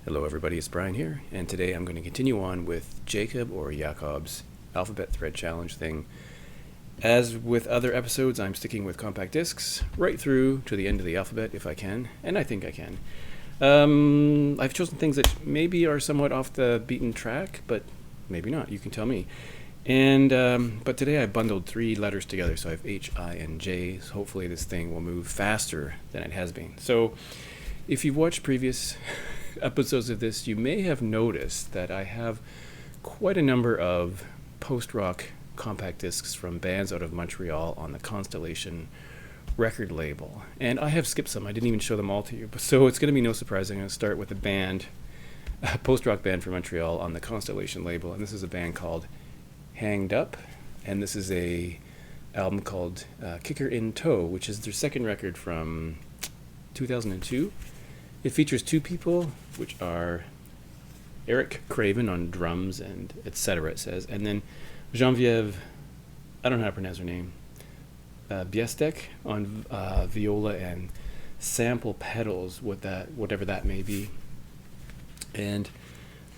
Hello, everybody. It's Brian here, and today I'm going to continue on with Jacob or Jakob's alphabet thread challenge thing. As with other episodes, I'm sticking with compact discs right through to the end of the alphabet if I can, and I think I can. I've chosen things that maybe are somewhat off the beaten track, but maybe not. You can tell me. And but today I bundled three letters together, so I have H, I, and J. So hopefully this thing will move faster than it has been. So if you've watched previous episodes of this, you may have noticed that I have quite a number of post-rock compact discs from bands out of Montreal on the Constellation record label. And I have skipped some. I didn't even show them all to you. So it's going to be no surprise. I'm going to start with a post-rock band from Montreal on the Constellation label. And this is a band called Hanged Up. And this is a album called Kicker in Toe, which is their second record from 2002. It features two people, which are Eric Craven on drums and etc. it says, and then Geneviève, I don't know how to pronounce her name, Biestek on viola and sample pedals, whatever that may be. And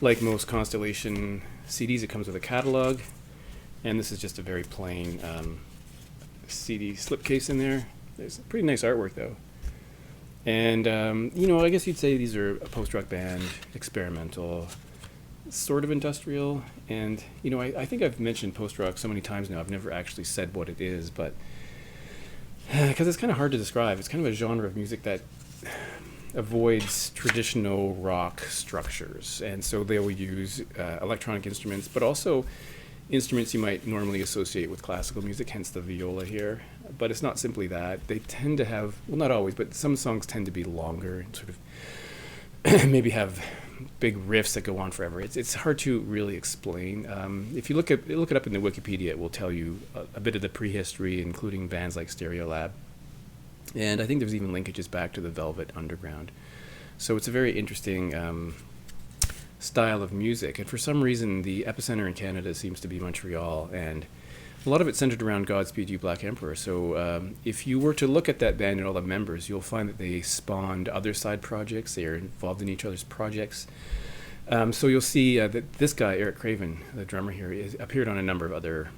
like most Constellation CDs, it comes with a catalog, and this is just a very plain CD slipcase in there. There's pretty nice artwork though. And, I guess you'd say these are a post-rock band, experimental, sort of industrial. And, I think I've mentioned post-rock so many times now, I've never actually said what it is, but because it's kind of hard to describe. It's kind of a genre of music that avoids traditional rock structures. And so they will use electronic instruments, but also instruments you might normally associate with classical music, hence the viola here. But it's not simply that. They tend to have, well, not always, but some songs tend to be longer and sort of maybe have big riffs that go on forever. It's hard to really explain. If you look it up in the Wikipedia, it will tell you a bit of the prehistory, including bands like Stereolab. And I think there's even linkages back to the Velvet Underground. So it's a very interesting style of music. And for some reason, the epicenter in Canada seems to be Montreal, and a lot of it centered around Godspeed You Black Emperor. So if you were to look at that band and all the members, you'll find that they spawned other side projects. They are involved in each other's projects. So you'll see that this guy, Eric Craven, the drummer here, appeared on a number of other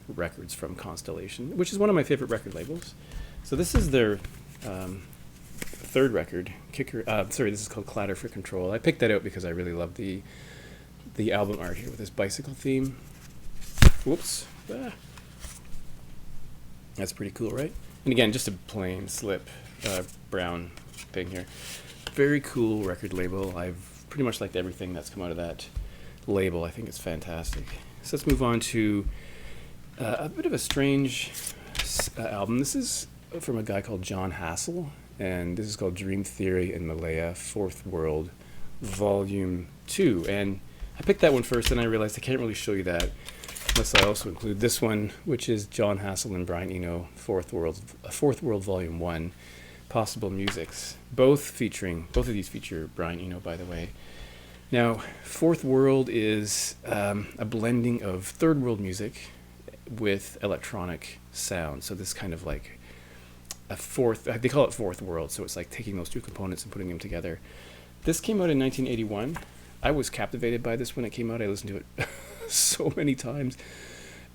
records from Constellation, which is one of my favorite record labels. So this is their third record, this is called Clatter for Control. I picked that out because I really love the album art here with this bicycle theme. Whoops. That's pretty cool, right? And again, just a plain slip brown thing here. Very cool record label. I've pretty much liked everything that's come out of that label. I think it's fantastic. So let's move on to a bit of a strange album. This is from a guy called John Hassel, and this is called Dream Theory in Malaya, Fourth World, Volume 2. And I picked that one first, and I realized I can't really show you that unless I also include this one, which is John Hassel and Brian Eno, Fourth World Volume 1, Possible Musics. Both of these feature Brian Eno, by the way. Now, Fourth World is a blending of third world music with electronic sound. So this kind of like they call it Fourth World, so it's like taking those two components and putting them together. This came out in 1981. I was captivated by this when it came out. I listened to it so many times.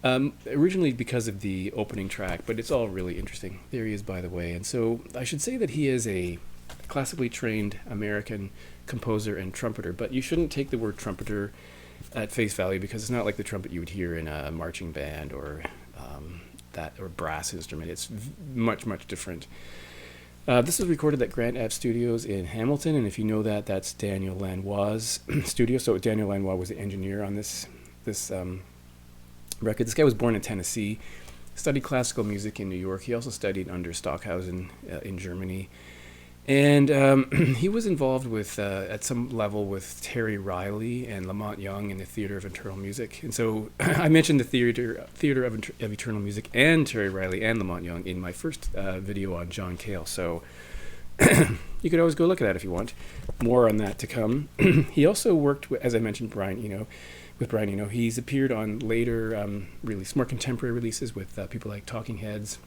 Originally because of the opening track, but it's all really interesting. There he is, by the way. And so I should say that he is a classically trained American composer and trumpeter, but you shouldn't take the word trumpeter at face value because it's not like the trumpet you would hear in a marching band or brass instrument. It's much, much different. This was recorded at Grant Ave Studios in Hamilton, and if you know that, that's Daniel Lanois' studio. So Daniel Lanois was the engineer on this record. This guy was born in Tennessee, studied classical music in New York. He also studied under Stockhausen in Germany. And he was involved with, at some level, with Terry Riley and Lamont Young in the Theater of Eternal Music. And so I mentioned the Theater of Eternal Music and Terry Riley and Lamont Young in my first video on John Cale. So you could always go look at that if you want. More on that to come. He also worked with, as I mentioned, Brian Eno. He's appeared on later more contemporary releases with people like Talking Heads,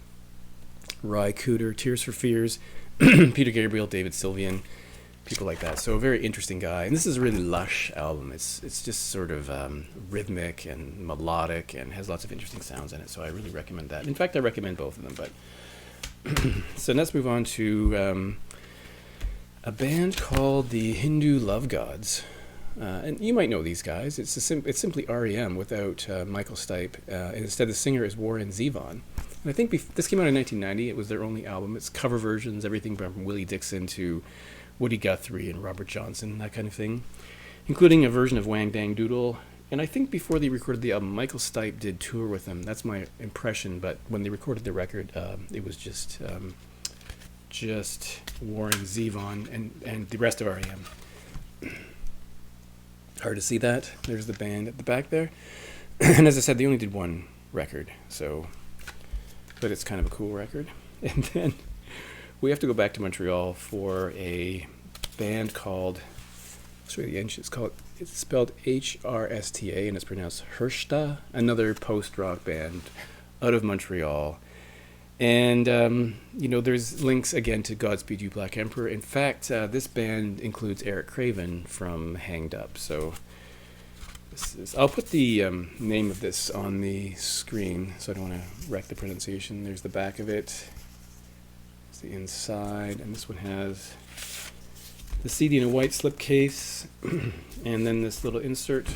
Ry Cooder, Tears for Fears, Peter Gabriel, David Sylvian, people like that. So a very interesting guy. And this is a really lush album. It's just sort of rhythmic and melodic and has lots of interesting sounds in it. So I really recommend that. In fact, I recommend both of them. But so let's move on to a band called the Hindu Love Gods. And you might know these guys. It's simply REM without Michael Stipe. And instead, the singer is Warren Zevon. And I think this came out in 1990. It was their only album. It's cover versions, everything from Willie Dixon to Woody Guthrie and Robert Johnson, that kind of thing, including a version of Wang Dang Doodle. And I think before they recorded the album, Michael Stipe did tour with them. That's my impression. But when they recorded the record, it was just Warren Zevon and the rest of REM. Hard to see that. There's the band at the back there. And as I said, they only did one record, but it's kind of a cool record. And then we have to go back to Montreal for a band called, I'll show you the inch, it's spelled HRSTA and it's pronounced Hershta, another post-rock band out of Montreal. And, there's links again to Godspeed You Black Emperor. In fact, this band includes Eric Craven from Hanged Up. So I'll put the name of this on the screen so I don't want to wreck the pronunciation. There's the back of it. It's the inside. And this one has the CD in a white slipcase. And then this little insert.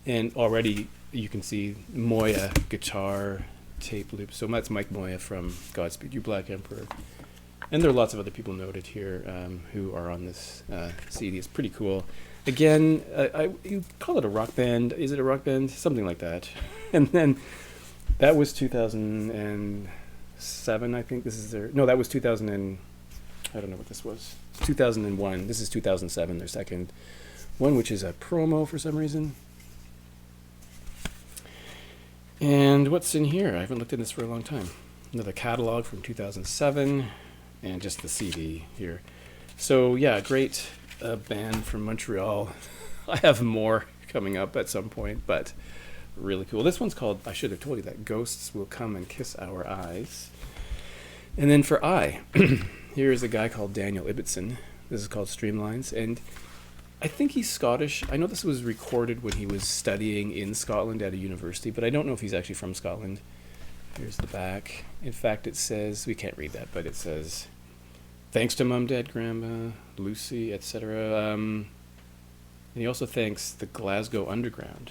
And already you can see Moya guitar tape loop. So that's Mike Moya from Godspeed You Black Emperor. And there are lots of other people noted here who are on this CD. It's pretty cool. Again, you call it a rock band. Is it a rock band? Something like that. And then that was 2007, I think. That was 2000 and... I don't know what this was. 2001. This is 2007, their second one, which is a promo for some reason. And what's in here? I haven't looked at this for a long time. Another catalog from 2007, and just the CD here. So yeah, great band from Montreal. I have more coming up at some point, but really cool. This one's called, I should have told you that, Ghosts Will Come and Kiss Our Eyes. And then for I, here's a guy called Daniel Ibbotson. This is called Streamlines, and I think he's Scottish. I know this was recorded when he was studying in Scotland at a university, but I don't know if he's actually from Scotland. Here's the back. In fact, it says, we can't read that, but it says, thanks to Mum, Dad, Grandma, Lucy, etc. And he also thanks the Glasgow Underground.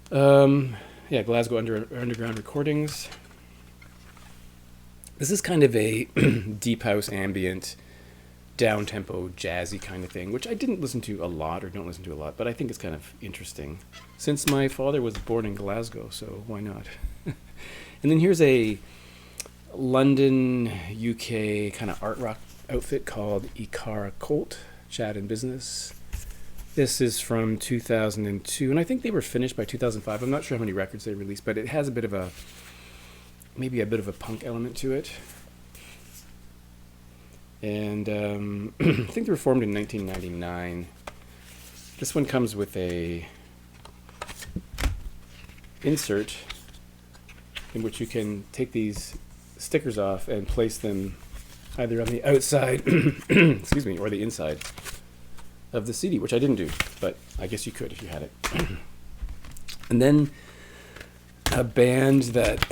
Glasgow Underground Recordings. This is kind of a deep house ambient, down-tempo, jazzy kind of thing, which I didn't listen to a lot, or don't listen to a lot, but I think it's kind of interesting, since my father was born in Glasgow, so why not? And then here's a London, UK kind of art rock outfit called Ikara Colt, Chat and Business. This is from 2002, and I think they were finished by 2005. I'm not sure how many records they released, but it has maybe a bit of a punk element to it. And I think they were formed in 1999. This one comes with a insert in which you can take these stickers off and place them either on the outside, excuse me, or the inside of the CD, which I didn't do, but I guess you could if you had it. And then a band that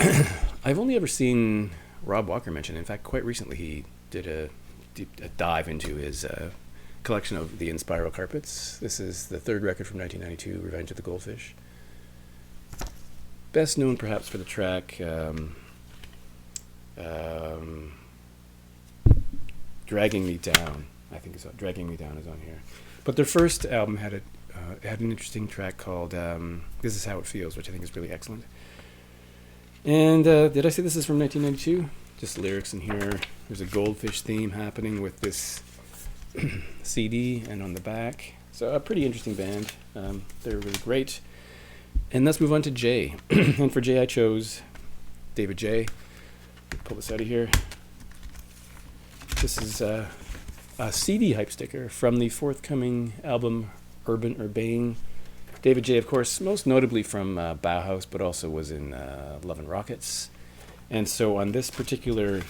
I've only ever seen Rob Walker mention. In fact, quite recently he did a dive into his collection of the Inspiral Carpets. This is the third record from 1992, Revenge of the Goldfish. Best known perhaps for the track Dragging Me Down. I think it's Dragging Me Down is on here. But their first album had an interesting track called This Is How It Feels, which I think is really excellent. And did I say this is from 1992? Just lyrics in here. There's a goldfish theme happening with this CD and on the back. So a pretty interesting band. They're really great. And let's move on to Jay. And for Jay I chose David J. Pull this out of here. This is a CD hype sticker from the forthcoming album Urban Urbane. David J, of course, most notably from Bauhaus, but also was in Love and Rockets. And so on this particular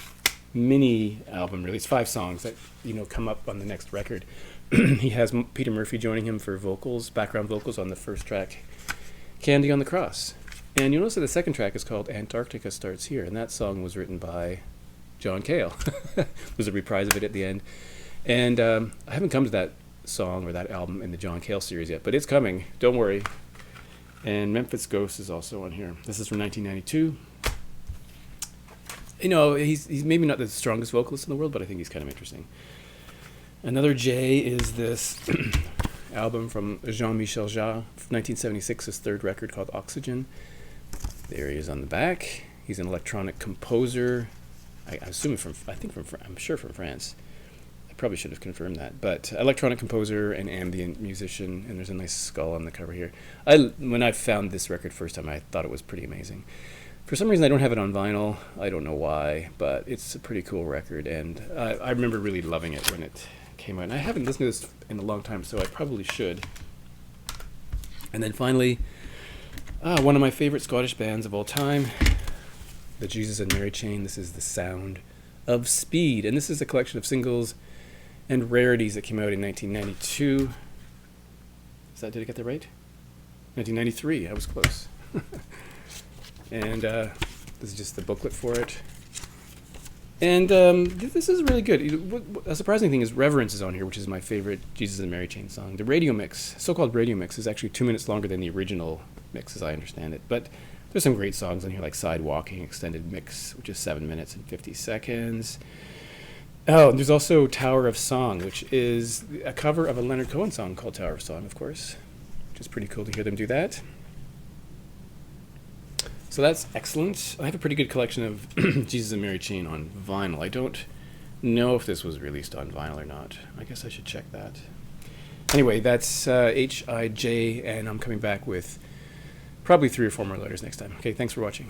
mini album release, 5 songs that come up on the next record. He has Peter Murphy joining him for vocals, background vocals on the first track, Candy on the Cross. And you'll notice that the second track is called Antarctica Starts Here, and that song was written by John Cale. There's a reprise of it at the end. And I haven't come to that song or that album in the John Cale series yet, but it's coming. Don't worry. And Memphis Ghost is also on here. This is from 1992. He's maybe not the strongest vocalist in the world, but I think he's kind of interesting. Another J is this album from Jean-Michel Jarre, 1976, his third record called Oxygen. There he is on the back. He's an electronic composer. I'm sure from France. I probably should have confirmed that, but electronic composer and ambient musician. And there's a nice skull on the cover here. When I found this record first time, I thought it was pretty amazing. For some reason, I don't have it on vinyl. I don't know why, but it's a pretty cool record, and I remember really loving it when it came out. And I haven't listened to this in a long time, so I probably should. And then finally, one of my favorite Scottish bands of all time, the Jesus and Mary Chain. This is The Sound of Speed, and this is a collection of singles and rarities that came out in 1992. Did I get that right? 1993. I was close. And this is just the booklet for it. And this is really good. A surprising thing is Reverence is on here, which is my favorite Jesus and Mary Chain song. The radio mix, so-called radio mix, is actually 2 minutes longer than the original mix, as I understand it. But there's some great songs on here, like Sidewalking Extended Mix, which is 7 minutes and 50 seconds. Oh, and there's also Tower of Song, which is a cover of a Leonard Cohen song called Tower of Song, of course, which is pretty cool to hear them do that. So that's excellent. I have a pretty good collection of Jesus and Mary Chain on vinyl. I don't know if this was released on vinyl or not. I guess I should check that. Anyway, that's HIJ, and I'm coming back with probably 3 or 4 more letters next time. Okay, thanks for watching.